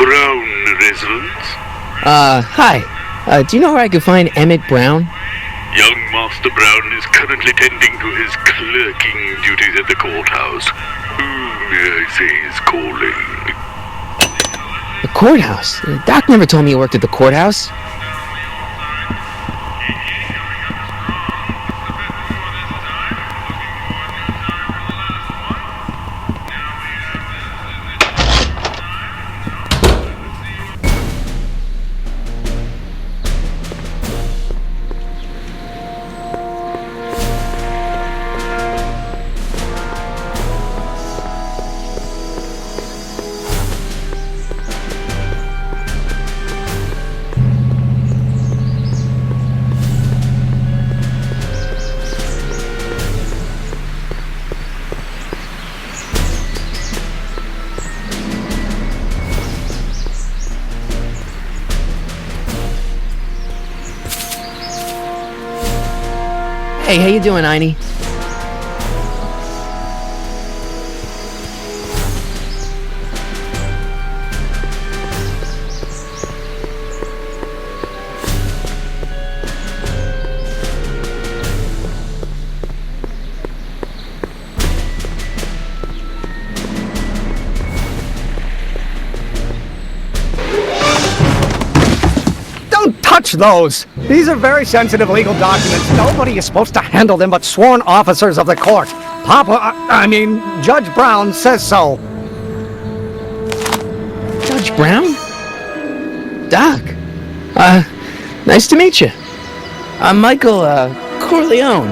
Brown residence? Hi. Do you know where I could find Emmett Brown? Young Master Brown is currently tending to his clerking duties at the courthouse. Who may I say is calling? The courthouse? Doc never told me you worked at the courthouse. Hey, how you doing, Einstein? Touch those! These are very sensitive legal documents. Nobody is supposed to handle them but sworn officers of the court. Judge Brown says so. Judge Brown? Doc. Nice to meet you. I'm Michael, Corleone.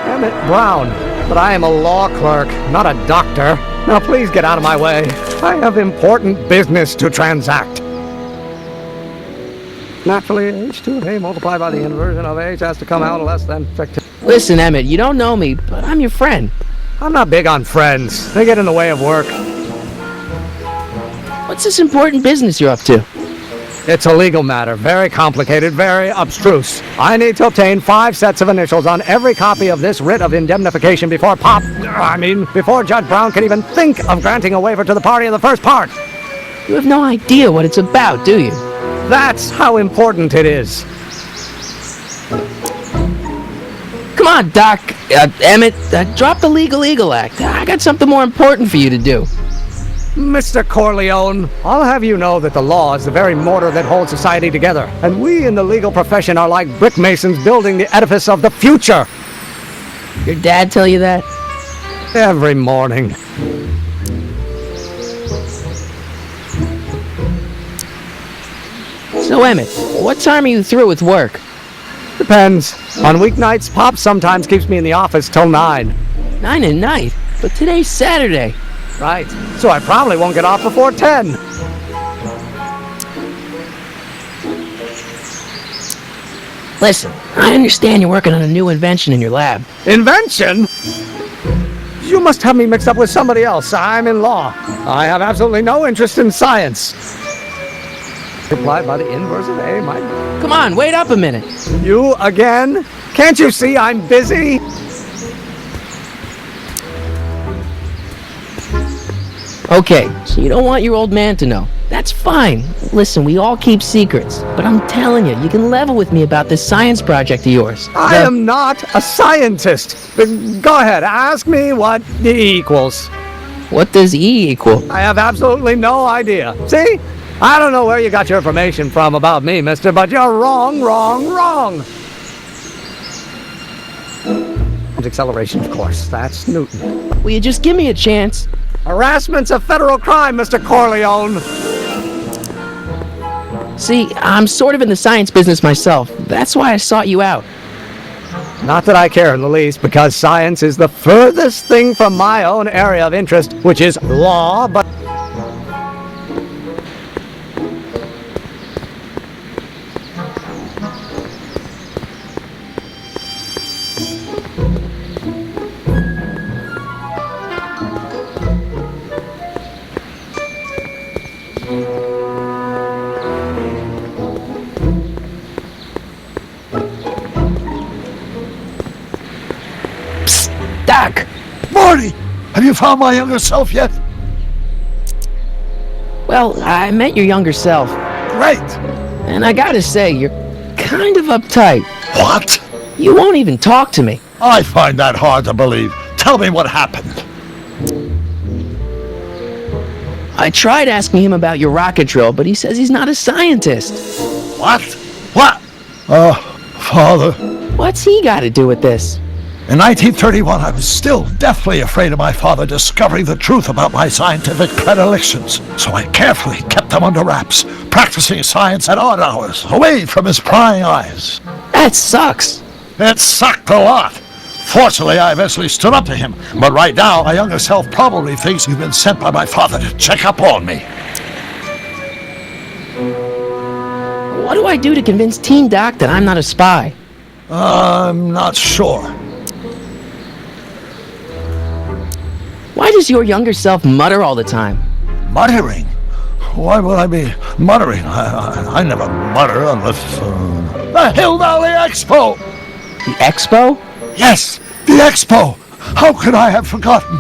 Emmett Brown. But I am a law clerk, not a doctor. Now please get out of my way. I have important business to transact. Naturally, H2A multiplied by the inversion of H has to come out less than 15. Listen, Emmett, you don't know me, but I'm your friend. I'm not big on friends. They get in the way of work. What's this important business you're up to? It's a legal matter. Very complicated, very abstruse. I need to obtain 5 sets of initials on every copy of this writ of indemnification before before Judge Brown can even think of granting a waiver to the party in the first part. You have no idea what it's about, do you? That's how important it is. Come on, Doc. Emmett, drop the Legal Eagle Act. I got something more important for you to do. Mr. Corleone, I'll have you know that the law is the very mortar that holds society together, and we in the legal profession are like brick masons building the edifice of the future. Your dad tell you that? Every morning. So, Emmett, what time are you through with work? Depends. On weeknights, Pop sometimes keeps me in the office till 9. 9 at night? But today's Saturday. Right. So I probably won't get off before 10. Listen, I understand you're working on a new invention in your lab. Invention? You must have me mixed up with somebody else. I'm in law. I have absolutely no interest in science. Applied by the inverse of A, my... Come on, wait up a minute. You again? Can't you see I'm busy? Okay, so you don't want your old man to know. That's fine. Listen, we all keep secrets. But I'm telling you, you can level with me about this science project of yours. I am not a scientist. Go ahead, ask me what E equals. What does E equal? I have absolutely no idea. See? I don't know where you got your information from about me, mister, but you're wrong. Acceleration, of course. That's Newton. Will you just give me a chance? Harassment's a federal crime, Mr. Corleone. See, I'm sort of in the science business myself. That's why I sought you out. Not that I care in the least, because science is the furthest thing from my own area of interest, which is law, but... Doc! Marty! Have you found my younger self yet? Well, I met your younger self, Great! and I gotta say, you're kind of uptight. What? You won't even talk to me. I find that hard to believe. Tell me what happened. I tried asking him about your rocket drill, but he says he's not a scientist. What? What? Father. What's he got to do with this? In 1931, I was still deathly afraid of my father discovering the truth about my scientific predilections, so I carefully kept them under wraps, practicing science at odd hours, away from his prying eyes. That sucks. It sucked a lot. Fortunately, I eventually stood up to him, but right now, my younger self probably thinks you've been sent by my father to check up on me. What do I do to convince Teen Doc that I'm not a spy? I'm not sure. Why does your younger self mutter all the time? Muttering? Why would I be muttering? I never mutter unless... The Hill Valley Expo! The expo? Yes, the Expo! How could I have forgotten?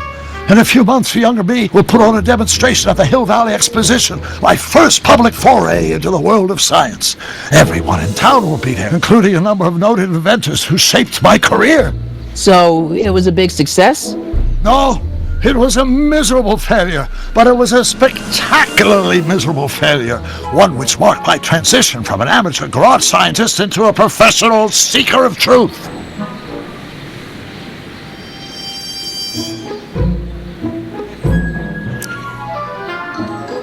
In a few months, the younger me will put on a demonstration at the Hill Valley Exposition, my first public foray into the world of science. Everyone in town will be there, including a number of noted inventors who shaped my career. So, it was a big success? No, it was a miserable failure, but it was a spectacularly miserable failure, one which marked my transition from an amateur garage scientist into a professional seeker of truth.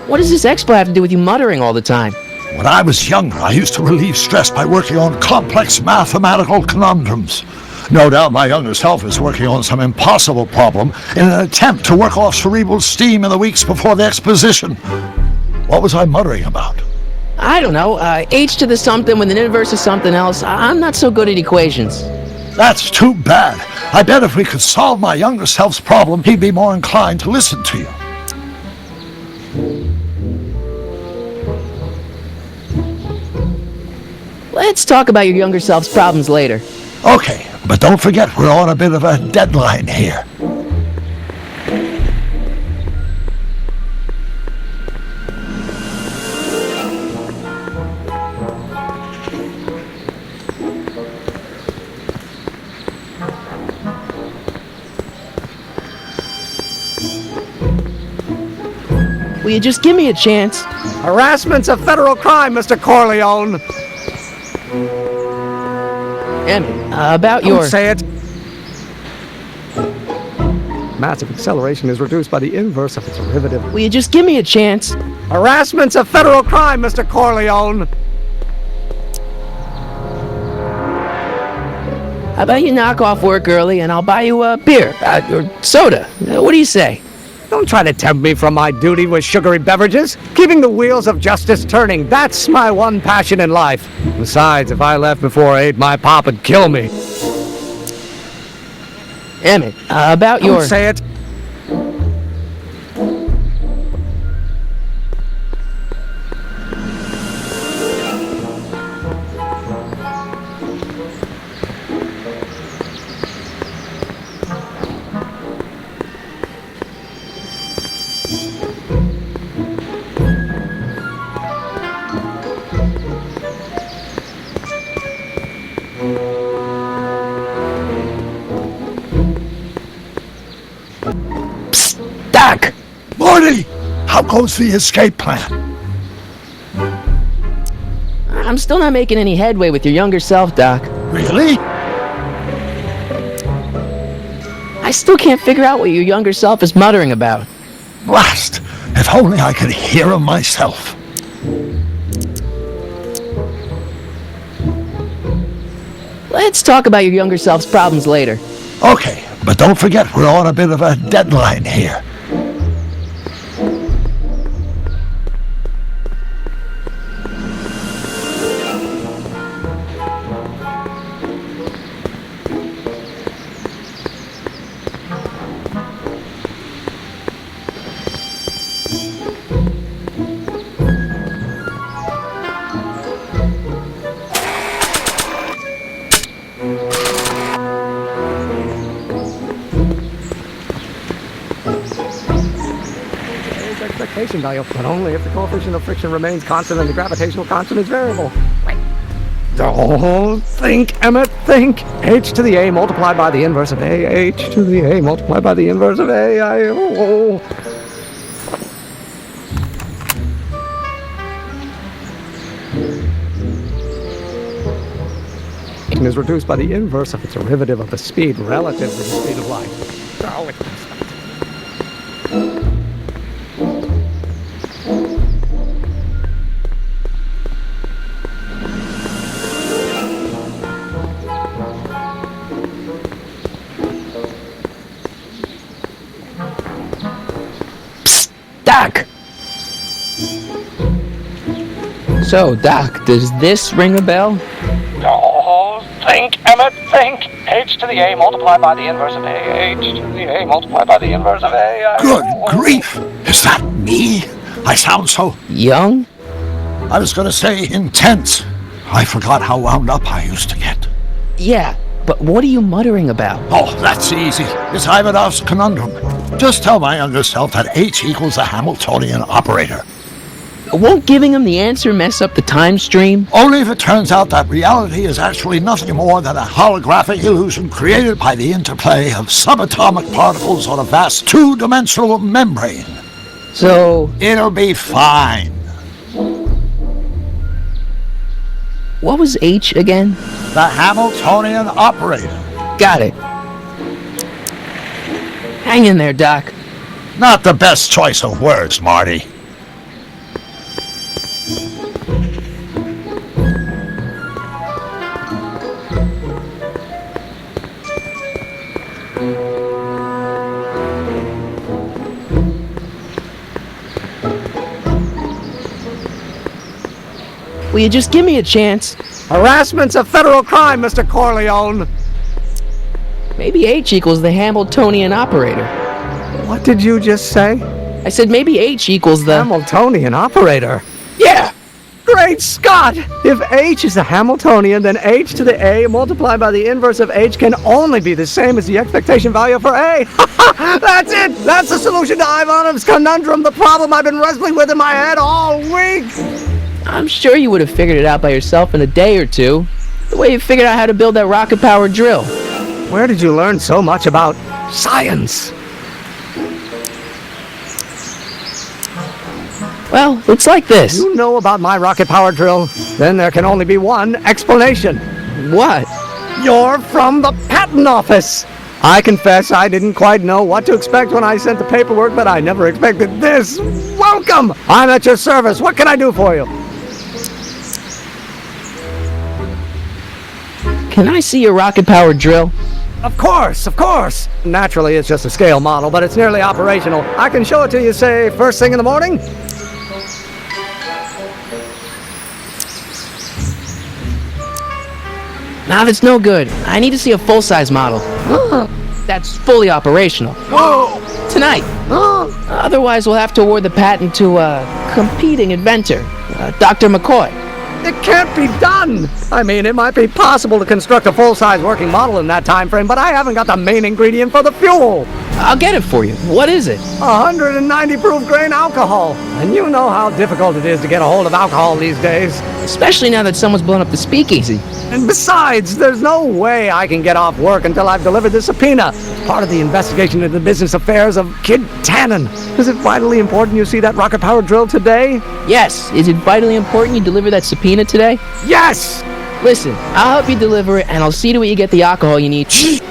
What does this expo have to do with you muttering all the time? When I was younger, I used to relieve stress by working on complex mathematical conundrums. No doubt my younger self is working on some impossible problem in an attempt to work off cerebral steam in the weeks before the exposition. What was I muttering about? I don't know, h to the something with an inverse of something else. I'm not so good at equations. That's too bad. I bet if we could solve my younger self's problem, he'd be more inclined to listen to you. Let's talk about your younger self's problems later. Okay, but don't forget we're on a bit of a deadline here. Will you just give me a chance? Harassment's a federal crime, Mr. Corleone. Emmett, about your... Don't say it. Massive acceleration is reduced by the inverse of its derivative. Will you just give me a chance? Harassment's a federal crime, Mr. Corleone. How about you knock off work early and I'll buy you a beer, or soda. What do you say? Don't try to tempt me from my duty with sugary beverages. Keeping the wheels of justice turning, that's my one passion in life. Besides, if I left before 8, my pop would kill me. Emmett, about your... Don't say it. Doc! Morty! How goes the escape plan? I'm still not making any headway with your younger self, Doc. Really? I still can't figure out what your younger self is muttering about. Blast! If only I could hear him myself. Let's talk about your younger self's problems later. Okay, but don't forget we're on a bit of a deadline here. gravitation value, but only if the coefficient of friction remains constant and the gravitational constant is variable. Don't think, Emmett, think. H to the A multiplied by the inverse of A. H to the A multiplied by the inverse of A. Is reduced by the inverse of its derivative of the speed relative to the speed of light. Psst, Doc! So, Doc, does this ring a bell? Think, Emmett, think. H to the A multiplied by the inverse of A. H to the A multiplied by the inverse of A. Good grief! Is that me? I sound so... Young? I was going to say intense. I forgot how wound up I used to get. Yeah, but what are you muttering about? Oh, that's easy. It's Ivanov's conundrum. Just tell my younger self that H equals the Hamiltonian operator. Won't giving him the answer mess up the time stream? Only if it turns out that reality is actually nothing more than a holographic illusion created by the interplay of subatomic particles on a vast two-dimensional membrane. So... It'll be fine. What was H again? The Hamiltonian operator. Got it. Hang in there, Doc. Not the best choice of words, Marty. Will you just give me a chance? Harassment's a federal crime, Mr. Corleone. Maybe H equals the Hamiltonian operator. What did you just say? I said maybe H equals the... Hamiltonian operator? Yeah! Great Scott! If H is a Hamiltonian, then H to the A multiplied by the inverse of H can only be the same as the expectation value for A. That's it! That's the solution to Ivanov's conundrum, the problem I've been wrestling with in my head all week! I'm sure you would have figured it out by yourself in a day or two. The way you figured out how to build that rocket-powered drill. Where did you learn so much about science? Well, it's like this. You know about my rocket-powered drill? Then there can only be one explanation. What? You're from the patent office. I confess I didn't quite know what to expect when I sent the paperwork, but I never expected this. Welcome! I'm at your service. What can I do for you? Can I see your rocket-powered drill? Of course, of course. Naturally, it's just a scale model, but it's nearly operational. I can show it to you, say, first thing in the morning. Nah, that's no good. I need to see a full-size model. That's fully operational. Tonight. Otherwise, we'll have to award the patent to a competing inventor, Dr. McCoy. It can't be done! I mean, it might be possible to construct a full-size working model in that time frame, but I haven't got the main ingredient for the fuel! I'll get it for you. What is it? 190 proof grain alcohol. And you know how difficult it is to get a hold of alcohol these days. Especially now that someone's blown up the speakeasy. And besides, there's no way I can get off work until I've delivered the subpoena. It's part of the investigation into the business affairs of Kid Tannen. Is it vitally important you see that rocket-powered drill today? Yes. Is it vitally important you deliver that subpoena today? Yes! Listen, I'll help you deliver it, and I'll see to it you get the alcohol you need.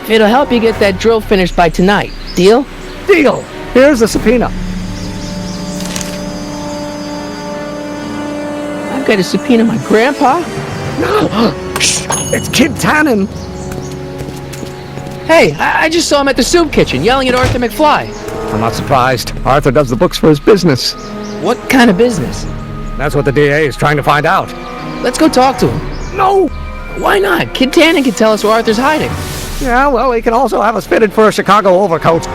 It'll help you get that drill finished by tonight. Deal? Deal! Here's the subpoena. I've got to subpoena my grandpa? It's Kid Tannen. Hey, I just saw him at the soup kitchen, yelling at Arthur McFly. I'm not surprised. Arthur does the books for his business. What kind of business? That's what the DA is trying to find out. Let's go talk to him. No! Why not? Kid Tannen can tell us where Arthur's hiding. Yeah, well, he can also have us fitted for a Chicago overcoat.